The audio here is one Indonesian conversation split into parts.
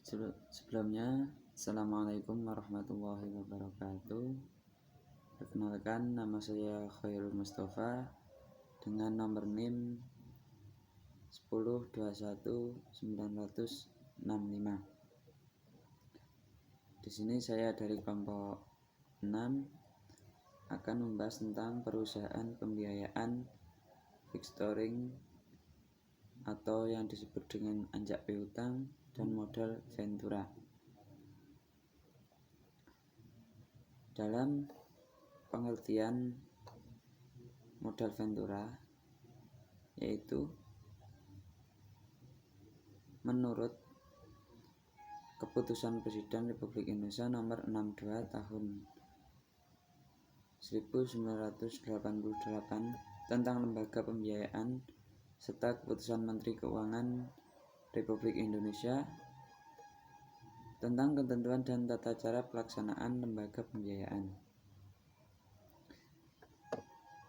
Sebelumnya, Assalamualaikum warahmatullahi wabarakatuh. Perkenalkan, nama saya Khairul Mustafa dengan nomor NIM 10211965. Di sini saya dari kelompok 6 akan membahas tentang perusahaan pembiayaan factoring atau yang disebut dengan anjak piutang dan modal ventura. Dalam pengertian modal ventura, yaitu menurut Keputusan Presiden Republik Indonesia Nomor 62 Tahun 1988 tentang lembaga pembiayaan serta Keputusan Menteri Keuangan Republik Indonesia tentang ketentuan dan tata cara pelaksanaan lembaga pembiayaan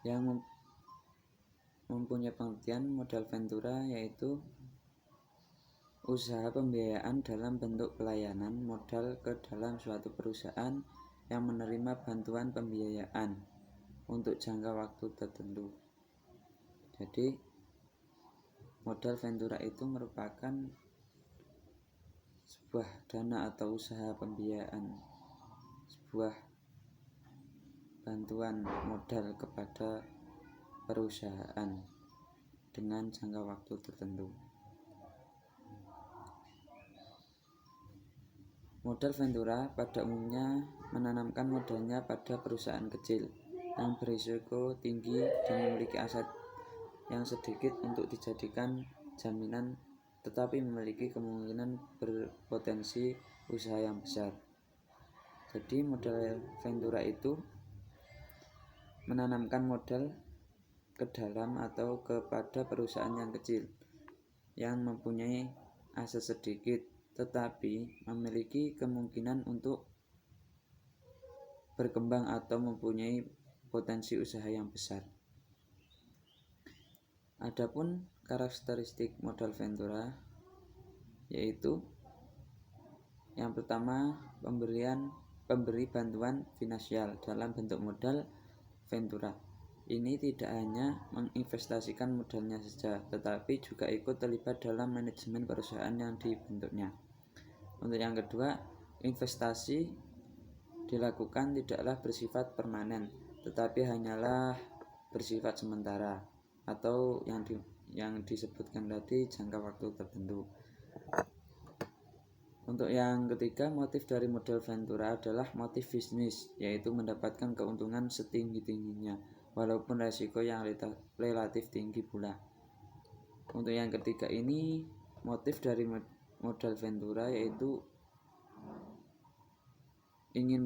yang mempunyai pengertian modal ventura, yaitu usaha pembiayaan dalam bentuk pelayanan modal ke dalam suatu perusahaan yang menerima bantuan pembiayaan untuk jangka waktu tertentu. Jadi modal ventura itu merupakan sebuah dana atau usaha pembiayaan, sebuah bantuan modal kepada perusahaan dengan jangka waktu tertentu. Modal ventura pada umumnya menanamkan modalnya pada perusahaan kecil yang berisiko tinggi dan memiliki aset yang sedikit untuk dijadikan jaminan, tetapi memiliki kemungkinan berpotensi usaha yang besar. Jadi modal ventura itu menanamkan modal ke dalam atau kepada perusahaan yang kecil yang mempunyai aset sedikit tetapi memiliki kemungkinan untuk berkembang atau mempunyai potensi usaha yang besar. Adapun karakteristik modal ventura, yaitu yang pertama, pemberi bantuan finansial dalam bentuk modal ventura. Ini tidak hanya menginvestasikan modalnya saja, tetapi juga ikut terlibat dalam manajemen perusahaan yang dibentuknya. Untuk yang kedua, investasi dilakukan tidaklah bersifat permanen, tetapi hanyalah bersifat sementara atau yang disebutkan tadi jangka waktu tertentu. Untuk yang ketiga, motif dari modal ventura adalah motif bisnis, yaitu mendapatkan keuntungan setinggi-tingginya walaupun resiko yang relatif tinggi pula. Untuk yang ketiga ini, motif dari modal ventura yaitu ingin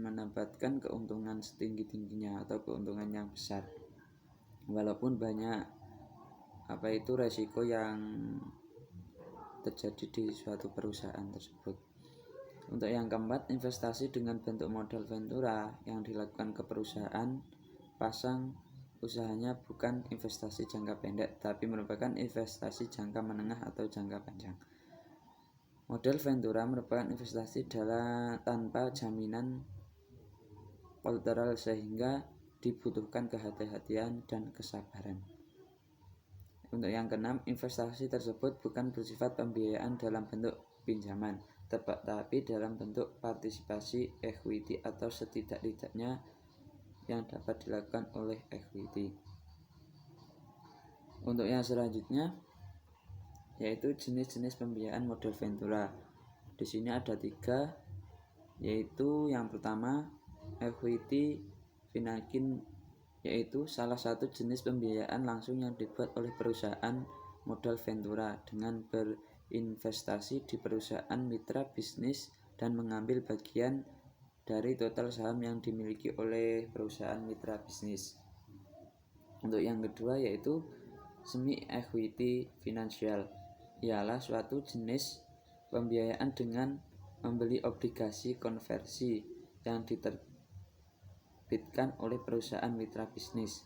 mendapatkan keuntungan setinggi-tingginya atau keuntungan yang besar walaupun banyak resiko yang terjadi di suatu perusahaan tersebut. Untuk yang keempat, investasi dengan bentuk modal ventura yang dilakukan ke perusahaan pasang usahanya bukan investasi jangka pendek, tapi merupakan investasi jangka menengah atau jangka panjang. Modal ventura merupakan investasi tanpa jaminan kolateral sehingga dibutuhkan kehati-hatian dan kesabaran. Untuk yang keenam, investasi tersebut bukan bersifat pembiayaan dalam bentuk pinjaman, tetapi dalam bentuk partisipasi equity atau setidak-tidaknya yang dapat dilakukan oleh equity. Untuk yang selanjutnya, yaitu jenis-jenis pembiayaan modal ventura. Di sini ada 3, yaitu yang pertama equity financing, yaitu salah satu jenis pembiayaan langsung yang dibuat oleh perusahaan modal ventura dengan berinvestasi di perusahaan mitra bisnis dan mengambil bagian dari total saham yang dimiliki oleh perusahaan mitra bisnis. Untuk yang kedua yaitu semi equity financial, ialah suatu jenis pembiayaan dengan membeli obligasi konversi yang diterbitkan oleh perusahaan mitra bisnis.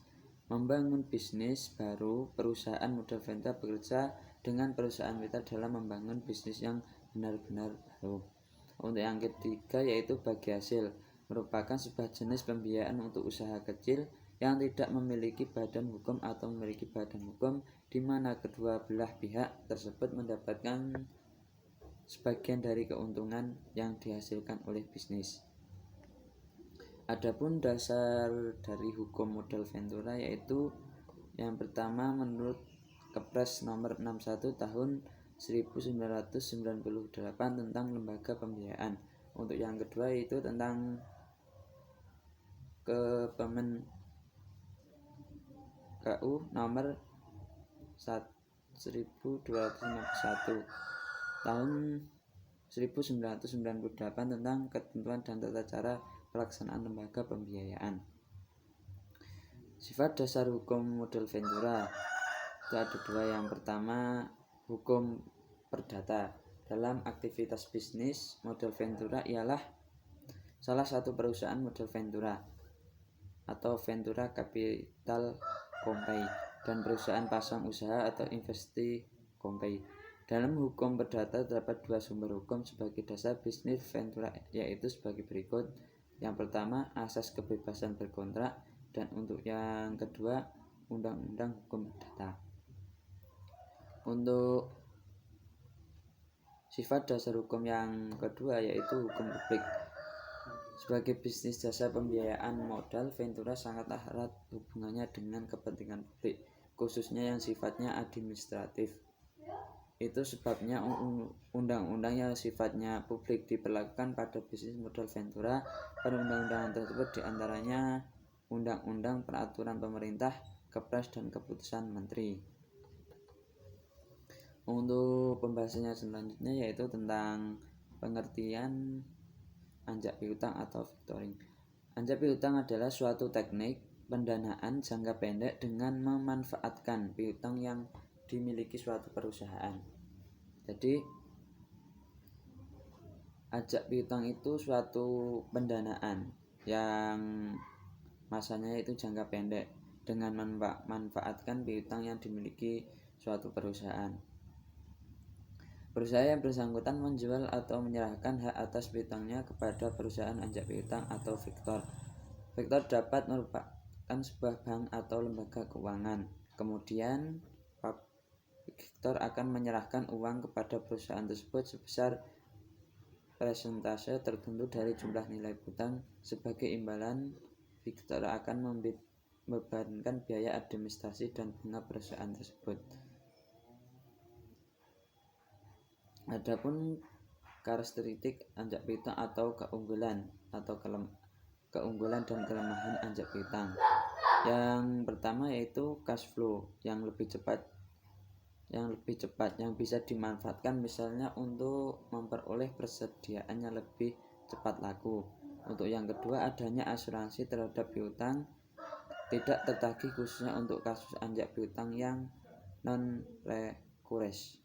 Membangun bisnis baru, perusahaan modal ventura bekerja dengan perusahaan kita dalam membangun bisnis yang benar-benar baru. Untuk yang ketiga yaitu bagi hasil, merupakan sebuah jenis pembiayaan untuk usaha kecil yang tidak memiliki badan hukum atau memiliki badan hukum, di mana kedua belah pihak tersebut mendapatkan sebagian dari keuntungan yang dihasilkan oleh bisnis. Adapun dasar dari hukum modal ventura yaitu yang pertama menurut Kepres nomor 61 tahun 1998 tentang lembaga pembiayaan. Untuk yang kedua itu tentang Kepemen KU nomor 1251 tahun 1998 tentang ketentuan dan tata cara pelaksanaan lembaga pembiayaan. Sifat dasar hukum modal ventura itu ada dua. Yang pertama, hukum perdata. Dalam aktivitas bisnis, modal ventura ialah salah satu perusahaan modal ventura atau ventura capital company dan perusahaan pasang usaha atau investi company. Dalam hukum perdata terdapat dua sumber hukum sebagai dasar bisnis ventura, yaitu sebagai berikut. Yang pertama, asas kebebasan berkontrak, dan untuk yang kedua, undang-undang hukum perdata. Untuk sifat dasar hukum yang kedua yaitu hukum publik. Sebagai bisnis jasa pembiayaan modal, ventura sangatlah erat hubungannya dengan kepentingan publik, khususnya yang sifatnya administratif. Itu sebabnya undang-undang yang sifatnya publik diberlakukan pada bisnis modal ventura. Perundang-undangan tersebut diantaranya undang-undang, peraturan pemerintah, kepres, dan keputusan menteri. Untuk pembahasannya selanjutnya yaitu tentang pengertian anjak piutang atau factoring. Anjak piutang adalah suatu teknik pendanaan jangka pendek dengan memanfaatkan piutang yang dimiliki suatu perusahaan. Jadi ajak piutang itu suatu pendanaan yang masanya itu jangka pendek dengan memanfaatkan piutang yang dimiliki suatu perusahaan. Perusahaan yang bersangkutan menjual atau menyerahkan hak atas piutangnya kepada perusahaan anjak piutang atau faktor. Faktor dapat merupakan sebuah bank atau lembaga keuangan. Kemudian faktor akan menyerahkan uang kepada perusahaan tersebut sebesar persentase tertentu dari jumlah nilai piutang. Sebagai imbalan, faktor akan membebankan biaya administrasi dan bunga perusahaan tersebut. Adapun karakteristik anjak piutang atau keunggulan dan kelemahan anjak piutang. Yang pertama yaitu cash flow yang lebih cepat yang bisa dimanfaatkan misalnya untuk memperoleh persediaan yang lebih cepat laku. Untuk yang kedua, adanya asuransi terhadap piutang tidak tertagih khususnya untuk kasus anjak piutang yang non-recurrent.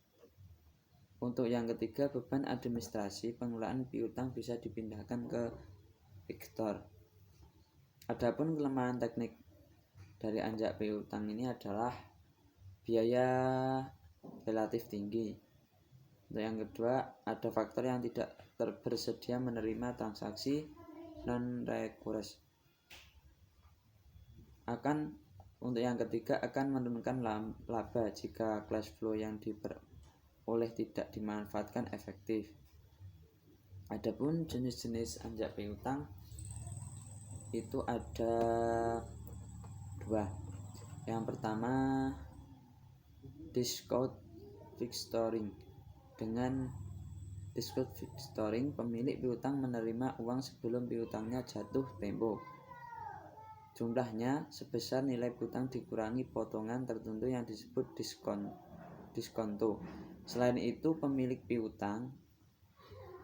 Untuk yang ketiga, beban administrasi pengelolaan piutang bisa dipindahkan ke faktor. Adapun kelemahan teknik dari anjak piutang ini adalah biaya relatif tinggi. Untuk yang kedua, ada faktor yang tidak bersedia menerima transaksi non-recurrent. Untuk yang ketiga akan menurunkan laba jika cash flow yang diperoleh tidak dimanfaatkan efektif. Adapun jenis-jenis anjak piutang itu ada dua. Yang pertama, discount factoring. Dengan discount factoring, pemilik piutang menerima uang sebelum piutangnya jatuh tempo. Jumlahnya sebesar nilai piutang dikurangi potongan tertentu yang disebut diskonto. Selain itu, pemilik piutang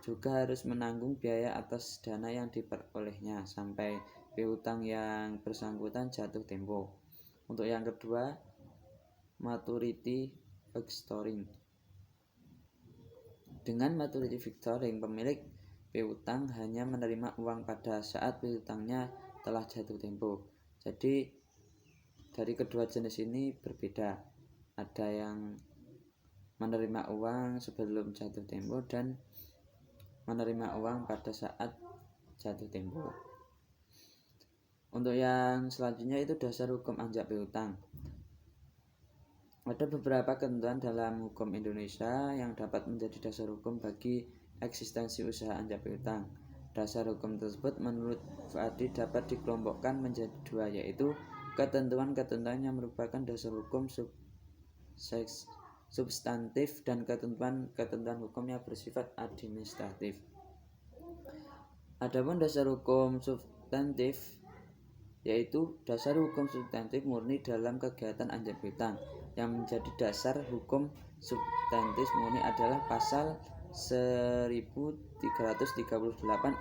juga harus menanggung biaya atas dana yang diperolehnya sampai piutang yang bersangkutan jatuh tempo. Untuk yang kedua, maturity factoring. Dengan maturity factoring, pemilik piutang hanya menerima uang pada saat piutangnya telah jatuh tempo. Jadi dari kedua jenis ini berbeda. Ada yang menerima uang sebelum jatuh tempo, dan menerima uang pada saat jatuh tempo. Untuk yang selanjutnya itu dasar hukum anjak piutang. Ada beberapa ketentuan dalam hukum Indonesia yang dapat menjadi dasar hukum bagi eksistensi usaha anjak piutang. Dasar hukum tersebut menurut Fuadi dapat dikelompokkan menjadi dua, yaitu ketentuan-ketentuan yang merupakan dasar hukum substantif dan ketentuan-ketentuan hukum yang bersifat administratif. Adapun dasar hukum substantif yaitu dasar hukum substantif murni dalam kegiatan anjak piutang. Yang menjadi dasar hukum substantif murni adalah pasal 1338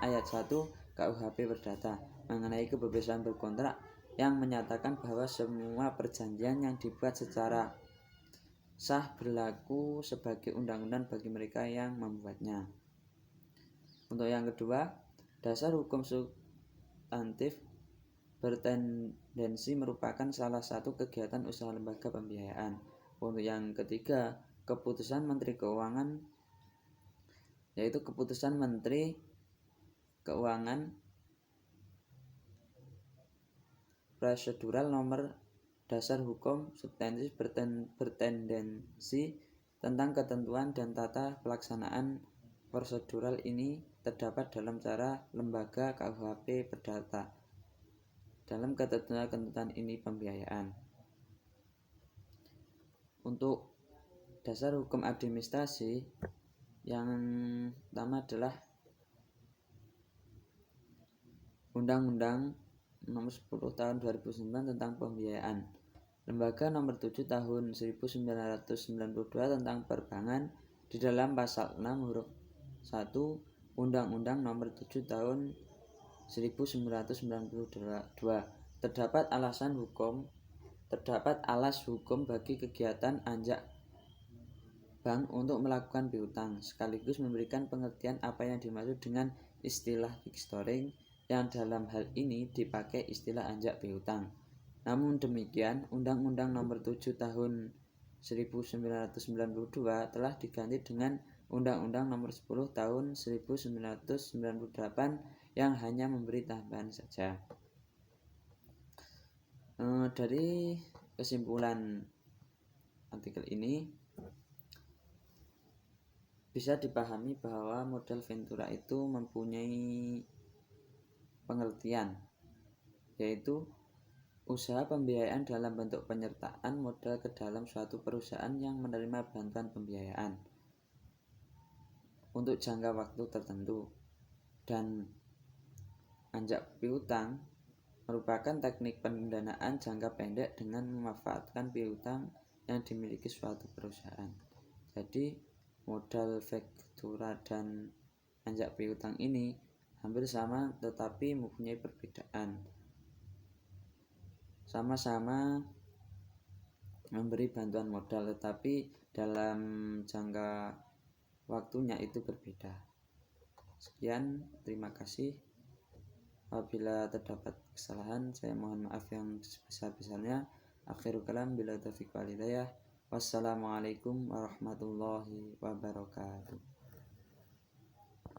ayat 1 KUHP Perdata mengenai kebebasan berkontrak, yang menyatakan bahwa semua perjanjian yang dibuat secara sah berlaku sebagai undang-undang bagi mereka yang membuatnya. Untuk yang kedua, dasar hukum substantif bertendensi merupakan salah satu kegiatan usaha lembaga pembiayaan. Untuk yang ketiga, keputusan Menteri Keuangan, yaitu keputusan Menteri Keuangan prosedural nomor dasar hukum substantif bertendensi tentang ketentuan dan tata pelaksanaan prosedural ini terdapat dalam cara lembaga KUHP Perdata. Dalam ketentuan ini pembiayaan. Untuk dasar hukum administrasi, yang pertama adalah Undang-Undang Nomor 10 Tahun 2009 tentang Pembiayaan, Lembaga Nomor 7 Tahun 1992 tentang Perbankan. Di dalam pasal 6 huruf 1 Undang-Undang Nomor 7 Tahun 1992 terdapat alas hukum bagi kegiatan anjak bank untuk melakukan piutang, sekaligus memberikan pengertian apa yang dimaksud dengan istilah fixtoring, yang dalam hal ini dipakai istilah anjak piutang. Namun demikian, Undang-Undang Nomor 7 Tahun 1992 telah diganti dengan Undang-Undang Nomor 10 Tahun 1998 yang hanya memberi tambahan saja. Dari kesimpulan artikel ini bisa dipahami bahwa modal ventura itu mempunyai pengertian, yaitu usaha pembiayaan dalam bentuk penyertaan modal ke dalam suatu perusahaan yang menerima bantuan pembiayaan untuk jangka waktu tertentu. Dan anjak piutang merupakan teknik pendanaan jangka pendek dengan memanfaatkan piutang yang dimiliki suatu perusahaan. Jadi modal ventura dan anjak piutang ini hampir sama tetapi mempunyai perbedaan. Sama-sama memberi bantuan modal tetapi dalam jangka waktunya itu berbeda. Sekian, terima kasih. Apabila terdapat kesalahan, saya mohon maaf yang sebesar-besarnya. Akhirul kalam, bila taufiq wal hidayah. Wassalamualaikum warahmatullahi wabarakatuh.